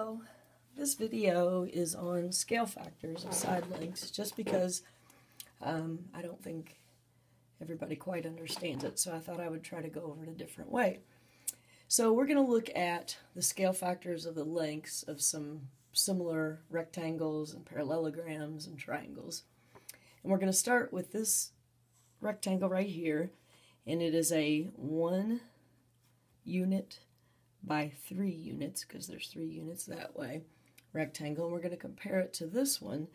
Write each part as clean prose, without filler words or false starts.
Hello, this video is on scale factors of side lengths just because I don't think everybody quite understands it, so I thought I would try to go over it a different way. So we're going to look at the scale factors of the lengths of some similar rectangles and parallelograms and triangles. And we're going to start with this rectangle right here, and it is a 1 unit by 3 units, because there's 3 units that way, rectangle. And we're going to compare it to this one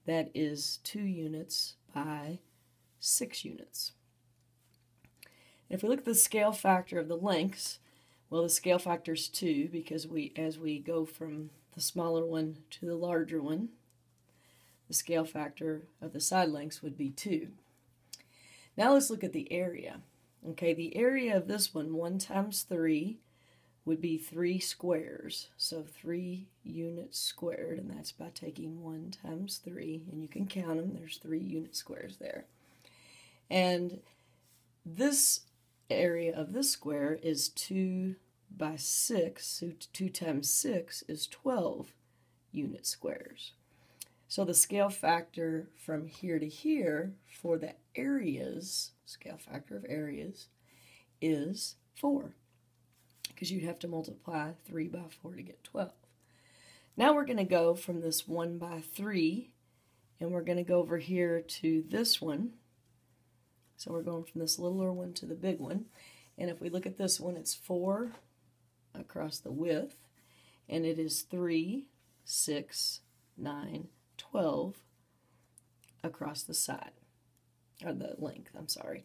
that is 2 units by 6 units. And if we look at the scale factor of the lengths, well, the scale factor is 2, because as we go from the smaller one to the larger one, the scale factor of the side lengths would be 2. Now let's look at the area. Okay, the area of this one, 1 times 3, would be 3 squares. So 3 units squared, and that's by taking 1 times 3, and you can count them. There's 3 unit squares there. And this area of this square is 2 by 6, so 2 times 6 is 12 unit squares. So the scale factor from here to here for the areas, scale factor of areas, is 4. Because you'd have to multiply 3 by 4 to get 12. Now we're going to go from this 1 by 3, and we're going to go over here to this one. So we're going from this littler one to the big one. And if we look at this one, it's 4 across the width, and it is 3, 6, 9, 12 across the side, or the length, I'm sorry.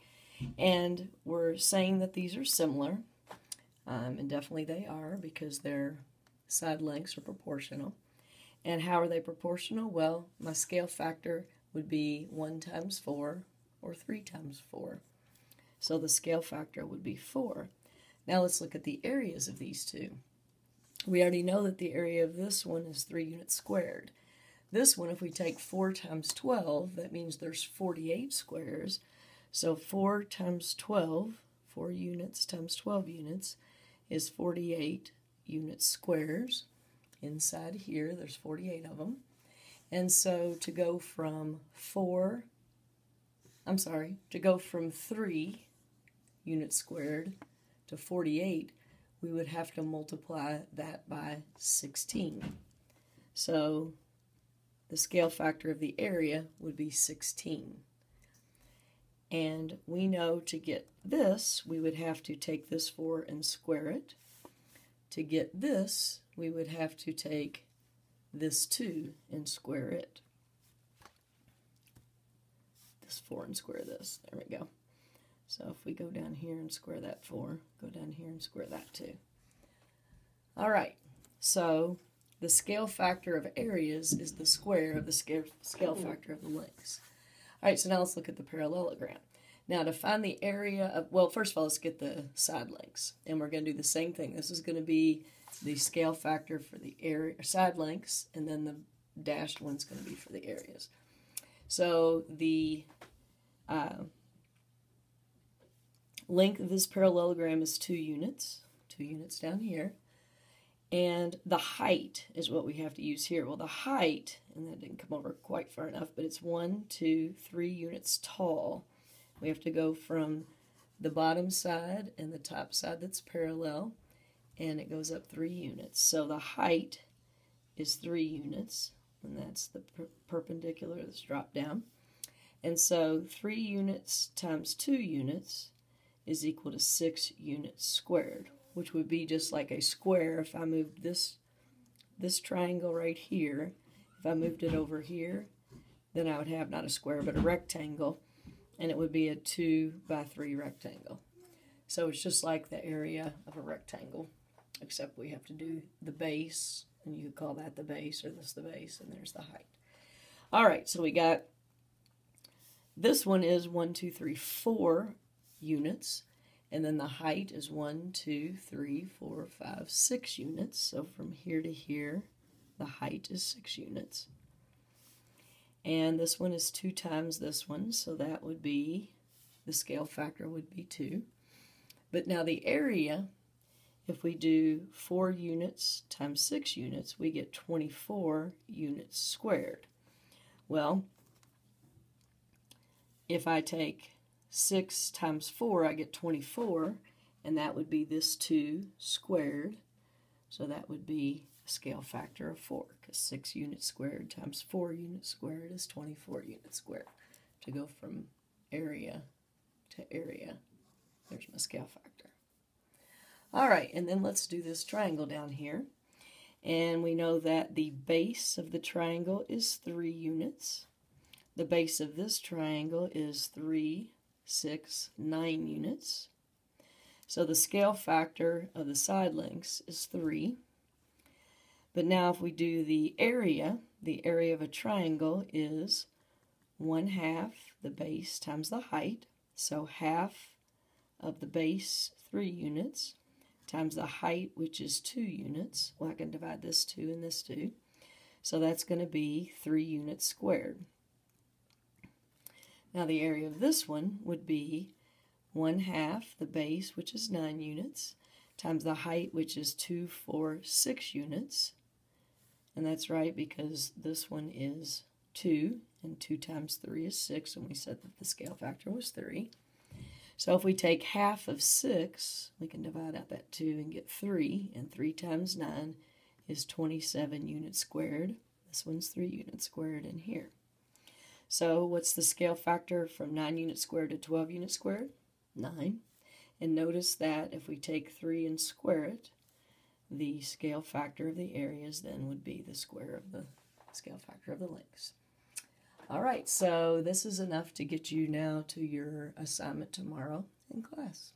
And we're saying that these are similar. And definitely they are, because their side lengths are proportional. And how are they proportional? Well, my scale factor would be 1 times 4 or 3 times 4. So the scale factor would be 4. Now let's look at the areas of these two. We already know that the area of this one is 3 units squared. This one, if we take 4 times 12, that means there's 48 squares. So 4 times 12, 4 units times 12 units, is 48 unit squares. Inside here, there's 48 of them. And so to go from 3 units squared to 48, we would have to multiply that by 16. So the scale factor of the area would be 16. And we know to get this, we would have to take this 4 and square it. To get this, we would have to take this 2 and square it. This 4 and square this. There we go. So if we go down here and square that 4, go down here and square that 2. All right, so the scale factor of areas is the square of the scale factor of the lengths. All right, so now let's look at the parallelogram. Now to find the area of, well, first of all, let's get the side lengths. And we're going to do the same thing. This is going to be the scale factor for the area, side lengths, and then the dashed one's going to be for the areas. So the length of this parallelogram is 2 units, 2 units down here. And the height is what we have to use here. Well, the height, and that didn't come over quite far enough, but it's 1, 2, 3 units tall. We have to go from the bottom side and the top side that's parallel, and it goes up 3 units. So the height is 3 units, and that's the perpendicular that's dropped down. And so 3 units times 2 units is equal to 6 units squared, which would be just like a square. If I moved this triangle right here, if I moved it over here, then I would have not a square but a rectangle, and it would be a 2 by 3 rectangle. So it's just like the area of a rectangle, except we have to do the base, and you could call that the base, or this the base, and there's the height. All right, so we got, this one is 1, 2, 3, 4 units. And then the height is 1, 2, 3, 4, 5, 6 units. So from here to here, the height is 6 units. And this one is 2 times this one, so that would be, the scale factor would be 2. But now the area If we do 4 units times 6 units, we get 24 units squared. Well, if I take 6 times 4, I get 24, and that would be this 2 squared. So that would be a scale factor of 4, because 6 units squared times 4 units squared is 24 units squared. To go from area to area, there's my scale factor. All right, and then let's do this triangle down here. And we know that the base of the triangle is 3 units. The base of this triangle is 3, 6, 9 units. So the scale factor of the side lengths is 3. But now if we do the area of a triangle is 1/2 the base times the height. So half of the base, 3 units, times the height, which is 2 units. Well, I can divide this 2 and this 2. So that's going to be 3 units squared. Now the area of this one would be 1/2 the base, which is 9 units, times the height, which is 2, 4, 6 units. And that's right, because this one is 2, and 2 times 3 is 6, and we said that the scale factor was 3. So if we take half of 6, we can divide out that 2 and get 3, and 3 times 9 is 27 units squared. This one's 3 units squared in here. So what's the scale factor from 9 units squared to 12 units squared? 9. And notice that if we take 3 and square it, the scale factor of the areas then would be the square of the scale factor of the lengths. All right, so this is enough to get you now to your assignment tomorrow in class.